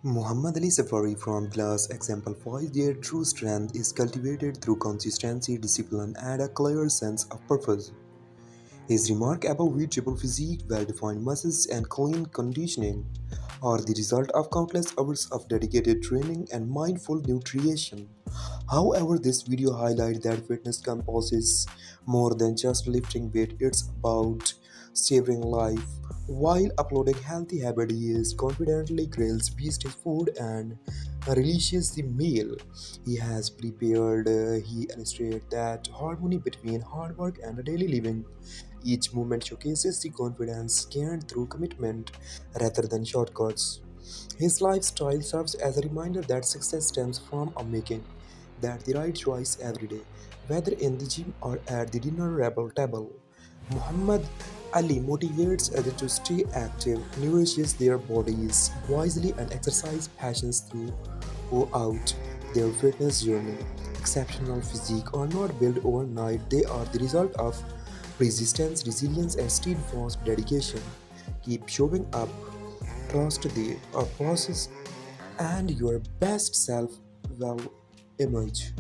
Mohammed Ali Safari from Glass exemplifies their true strength is cultivated through consistency, discipline, and a clear sense of purpose. His remarkable reachable physique, well-defined muscles, and clean conditioning are the result of countless hours of dedicated training and mindful nutrition. However, this video highlights that fitness composes more than just lifting weight, it's about savoring life. While uploading healthy habits, he is confidently grills beast food and relishes the meal he has prepared. He illustrates that harmony between hard work and daily living. Each movement showcases the confidence gained through commitment rather than shortcuts. His lifestyle serves as a reminder that success stems from a making that the right choice every day, whether in the gym or at the dinner rebel table. Muhammad Ali motivates others to stay active, nourishes their bodies wisely, and exercise passions throughout their fitness journey. Exceptional physique are not built overnight, they are the result of persistence, resilience, and steadfast dedication. Keep showing up, trust the process, and your best self will emerge.